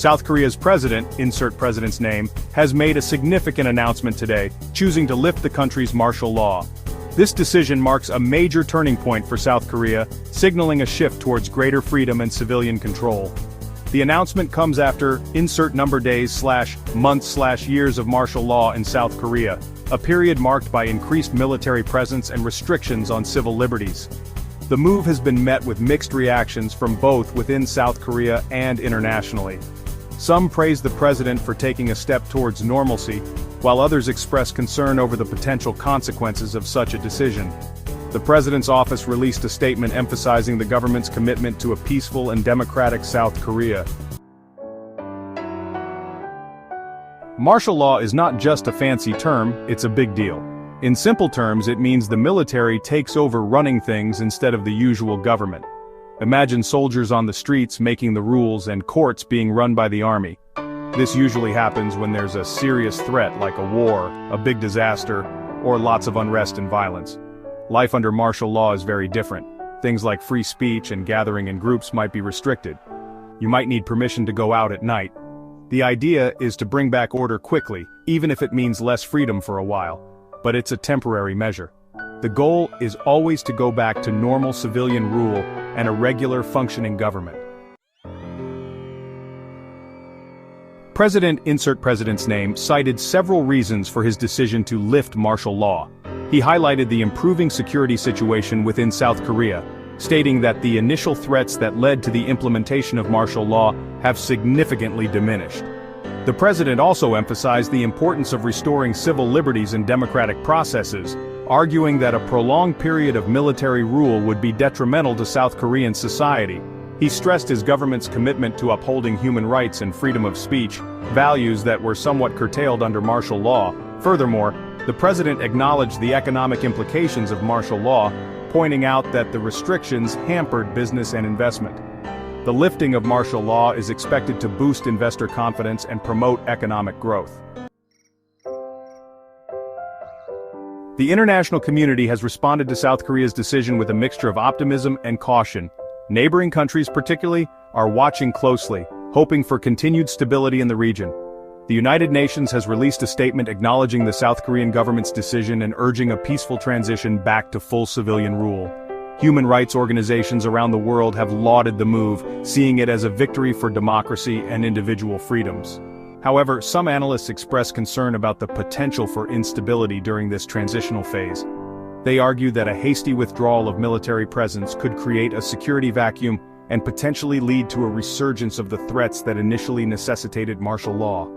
South Korea's president, insert president's name, has made a significant announcement today, choosing to lift the country's martial law. This decision marks a major turning point for South Korea, signaling a shift towards greater freedom and civilian control. The announcement comes after insert number days/months/years of martial law in South Korea, a period marked by increased military presence and restrictions on civil liberties. The move has been met with mixed reactions from both within South Korea and internationally. Some praise the president for taking a step towards normalcy, while others express concern over the potential consequences of such a decision. The president's office released a statement emphasizing the government's commitment to a peaceful and democratic South Korea. Martial law is not just a fancy term, it's a big deal. In simple terms, it means the military takes over running things instead of the usual government. Imagine soldiers on the streets making the rules and courts being run by the army. This usually happens when there's a serious threat like a war, a big disaster, or lots of unrest and violence. Life under martial law is very different. Things like free speech and gathering in groups might be restricted. You might need permission to go out at night. The idea is to bring back order quickly, even if it means less freedom for a while. But it's a temporary measure. The goal is always to go back to normal civilian rule and a regular functioning government. President, insert president's name, cited several reasons for his decision to lift martial law. He highlighted the improving security situation within South Korea, stating that the initial threats that led to the implementation of martial law have significantly diminished. The president also emphasized the importance of restoring civil liberties and democratic processes, arguing that a prolonged period of military rule would be detrimental to South Korean society. He stressed his government's commitment to upholding human rights and freedom of speech, values that were somewhat curtailed under martial law. Furthermore, the president acknowledged the economic implications of martial law, pointing out that the restrictions hampered business and investment. The lifting of martial law is expected to boost investor confidence and promote economic growth. The international community has responded to South Korea's decision with a mixture of optimism and caution. Neighboring countries particularly are watching closely, hoping for continued stability in the region. The United Nations has released a statement acknowledging the South Korean government's decision and urging a peaceful transition back to full civilian rule. Human rights organizations around the world have lauded the move, seeing it as a victory for democracy and individual freedoms. However, some analysts express concern about the potential for instability during this transitional phase. They argue that a hasty withdrawal of military presence could create a security vacuum and potentially lead to a resurgence of the threats that initially necessitated martial law.